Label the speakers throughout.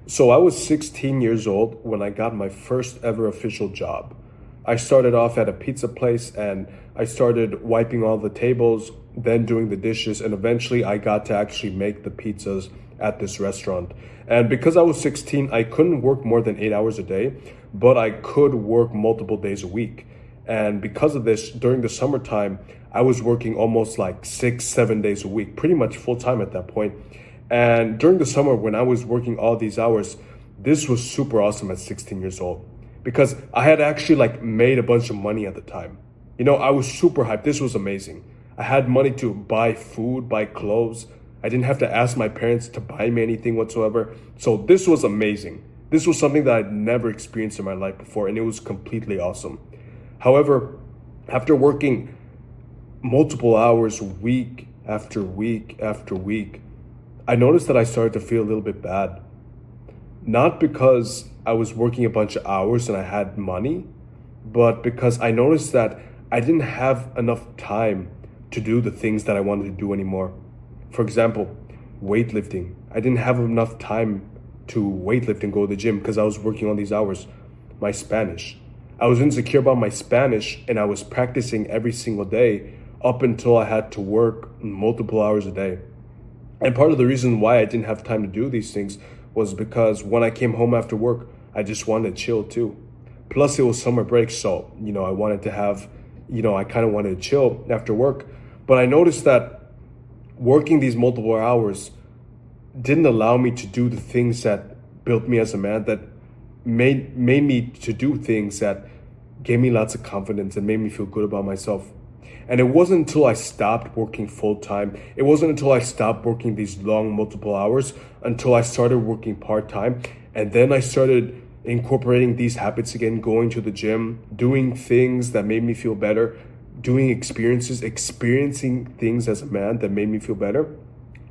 Speaker 1: So I was 16 years old when I got my first ever official job. I started off at a pizza place and I started wiping all the tables, then doing the dishes, and eventually I got to actually make the pizzas at this restaurant. And because I was 16, I couldn't work more than 8 hours a day, but I could work multiple days a week. And because of this, during the summertime, I was working almost like 6, 7 days a week, pretty much full time at that point. And during the summer, when I was working all these hours, this was super awesome at 16 years old because I had actually like made a bunch of money at the time. I was super hyped. This was amazing. I had money to buy food, buy clothes. I didn't have to ask my parents to buy me anything whatsoever. So this was amazing. This was something that I'd never experienced in my life before, and it was completely awesome. However, after working multiple hours week after week after week, I noticed that I started to feel a little bit bad. Not because I was working a bunch of hours and I had money, but because I noticed that I didn't have enough time to do the things that I wanted to do anymore. For example, weightlifting. I didn't have enough time to weightlift and go to the gym because I was working on these hours. My Spanish. I was insecure about my Spanish and I was practicing every single day up until I had to work multiple hours a day. And part of the reason why I didn't have time to do these things was because when I came home after work, I just wanted to chill too. Plus, it was summer break, so, I wanted to have, I kind of wanted to chill after work. But I noticed that working these multiple hours didn't allow me to do the things that built me as a man, that made me to do things that gave me lots of confidence and made me feel good about myself. And it wasn't until I stopped working full time, it wasn't until I stopped working these long multiple hours, until I started working part time. And then I started incorporating these habits again, going to the gym, doing things that made me feel better, doing experiencing things as a man that made me feel better,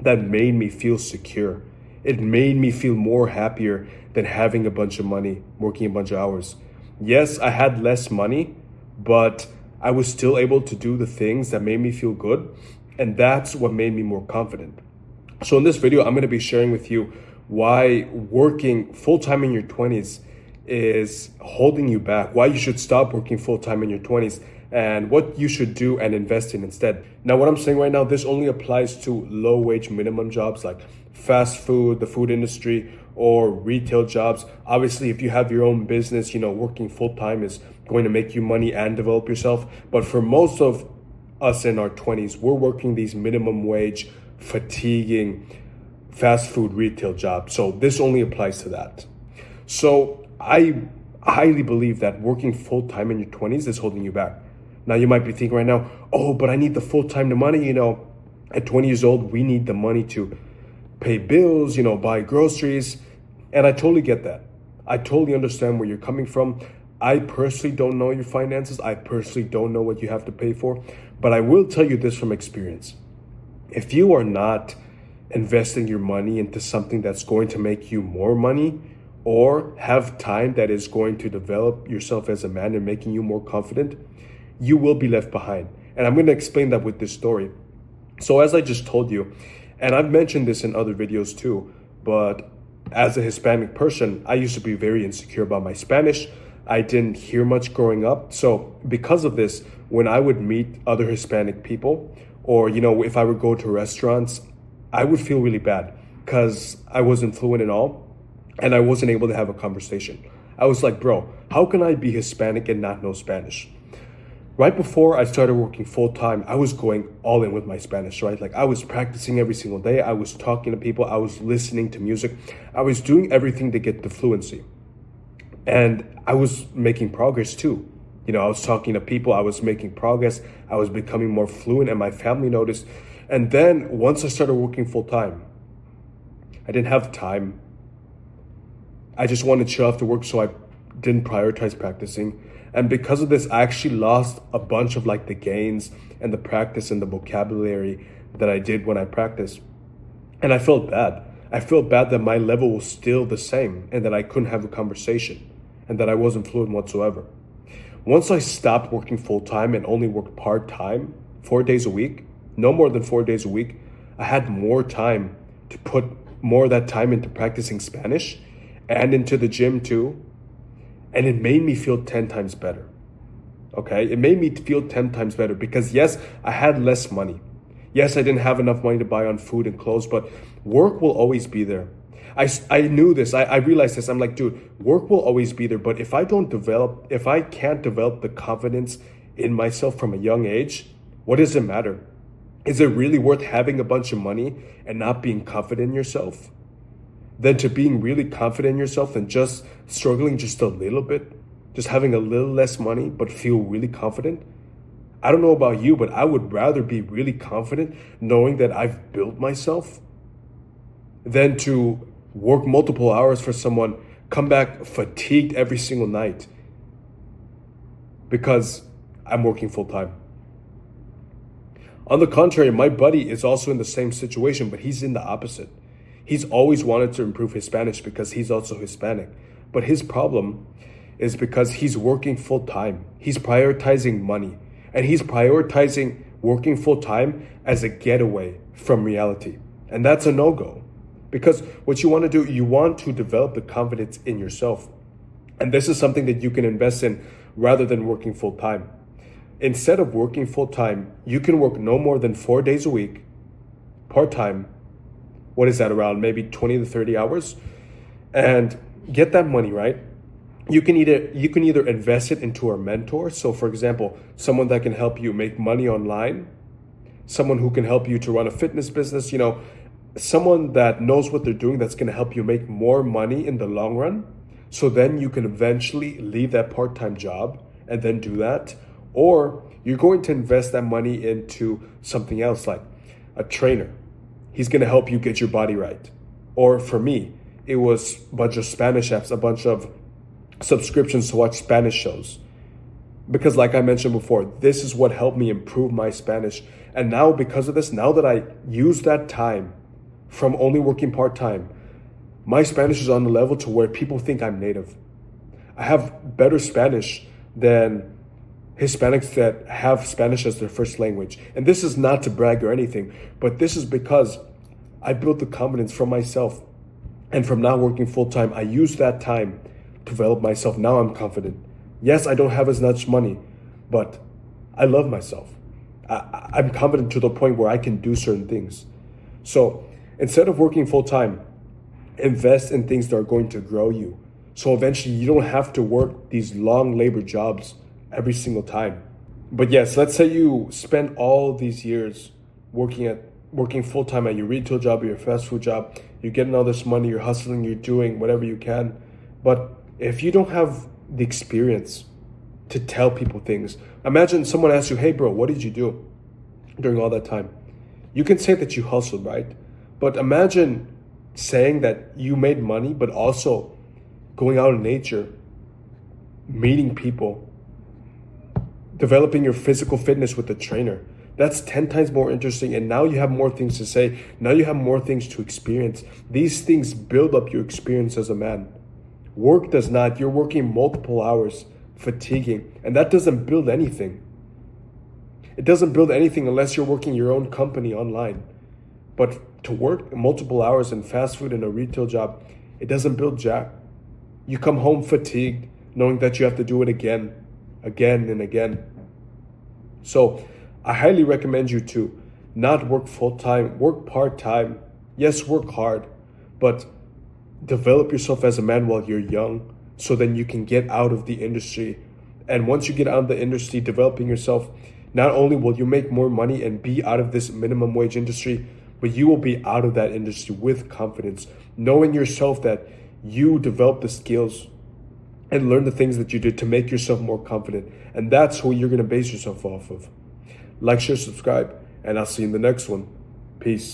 Speaker 1: that made me feel secure. It made me feel more happier than having a bunch of money, working a bunch of hours. Yes, I had less money, but I was still able to do the things that made me feel good. And that's what made me more confident. So in this video, I'm going to be sharing with you why working full time in your 20s is holding you back, why you should stop working full time in your 20s, and what you should do and invest in instead. Now, what I'm saying right now, this only applies to low wage minimum jobs like fast food, the food industry, or retail jobs. Obviously, if you have your own business, working full time is going to make you money and develop yourself. But for most of us in our 20s, we're working these minimum wage, fatiguing, fast food retail jobs. So this only applies to that. So I highly believe that working full time in your 20s is holding you back. Now you might be thinking right now, oh, but I need the full time the money, at 20 years old, we need the money to pay bills, buy groceries. And I totally get that. I totally understand where you're coming from. I personally don't know your finances. I personally don't know what you have to pay for. But I will tell you this from experience. If you are not investing your money into something that's going to make you more money, or have time that is going to develop yourself as a man and making you more confident, you will be left behind. And I'm going to explain that with this story. So as I just told you, and I've mentioned this in other videos too, but as a Hispanic person, I used to be very insecure about my Spanish. I didn't hear much growing up. So because of this, when I would meet other Hispanic people, or, if I would go to restaurants, I would feel really bad because I wasn't fluent at all and I wasn't able to have a conversation. I was like, bro, how can I be Hispanic and not know Spanish? Right before I started working full time, I was going all in with my Spanish, right? Like I was practicing every single day. I was talking to people. I was listening to music. I was doing everything to get the fluency. And I was making progress too. I was talking to people. I was making progress. I was becoming more fluent and my family noticed. And then once I started working full time, I didn't have time. I just wanted to chill after work, so I didn't prioritize practicing. And because of this, I actually lost a bunch of like the gains and the practice and the vocabulary that I did when I practiced. And I felt bad. I felt bad that my level was still the same and that I couldn't have a conversation and that I wasn't fluent whatsoever. Once I stopped working full time and only worked part time, 4 days a week, no more than 4 days a week, I had more time to put more of that time into practicing Spanish. and into the gym too. And it made me feel 10 times better. Okay? It made me feel 10 times better because yes, I had less money. Yes, I didn't have enough money to buy on food and clothes, but work will always be there. I knew this. I realized this. I'm like, dude, work will always be there. But if I can't develop the confidence in myself from a young age, what does it matter? Is it really worth having a bunch of money and not being confident in yourself? Than to being really confident in yourself and just struggling just a little bit, just having a little less money, but feel really confident? I don't know about you, but I would rather be really confident knowing that I've built myself than to work multiple hours for someone, come back fatigued every single night because I'm working full time. On the contrary, my buddy is also in the same situation, but he's in the opposite. He's always wanted to improve his Spanish because he's also Hispanic. But his problem is because he's working full time. He's prioritizing money, and he's prioritizing working full time as a getaway from reality. And that's a no-go. Because what you want to do, you want to develop the confidence in yourself. And this is something that you can invest in rather than working full time. Instead of working full time, you can work no more than 4 days a week, part time. What is that, around maybe 20 to 30 hours? And get that money, right? You can either invest it into a mentor. So for example, someone that can help you make money online, someone who can help you to run a fitness business, someone that knows what they're doing that's going to help you make more money in the long run. So then you can eventually leave that part-time job and then do that. Or you're going to invest that money into something else like a trainer. He's going to help you get your body right. Or for me, it was a bunch of Spanish apps, a bunch of subscriptions to watch Spanish shows. Because like I mentioned before, this is what helped me improve my Spanish. And now because of this, now that I use that time from only working part-time, my Spanish is on the level to where people think I'm native. I have better Spanish than Hispanics that have Spanish as their first language. And this is not to brag or anything, but this is because I built the confidence from myself. And from now working full-time, I use that time to develop myself. Now I'm confident. Yes, I don't have as much money, but I love myself. I'm confident to the point where I can do certain things. So instead of working full-time, invest in things that are going to grow you. So eventually you don't have to work these long labor jobs every single time. But yes, let's say you spend all these years working full-time at your retail job or your fast food job. You're getting all this money, you're hustling, you're doing whatever you can. But if you don't have the experience to tell people things, imagine someone asks you, hey bro, what did you do during all that time? You can say that you hustled, right? But imagine saying that you made money, but also going out in nature, meeting people, developing your physical fitness with a trainer. That's 10 times more interesting. And now you have more things to say. Now you have more things to experience. These things build up your experience as a man. Work does not. You're working multiple hours, fatiguing, and that doesn't build anything. It doesn't build anything unless you're working your own company online. But to work multiple hours in fast food and a retail job, it doesn't build jack. You come home fatigued, knowing that you have to do it again and again. So I highly recommend you to not work full-time, work part-time. Yes, work hard, but develop yourself as a man while you're young so then you can get out of the industry. And once you get out of the industry, developing yourself, not only will you make more money and be out of this minimum wage industry, but you will be out of that industry with confidence, knowing yourself that you develop the skills and learn the things that you did to make yourself more confident. And that's who you're going to base yourself off of. Like, share, subscribe, and I'll see you in the next one. Peace.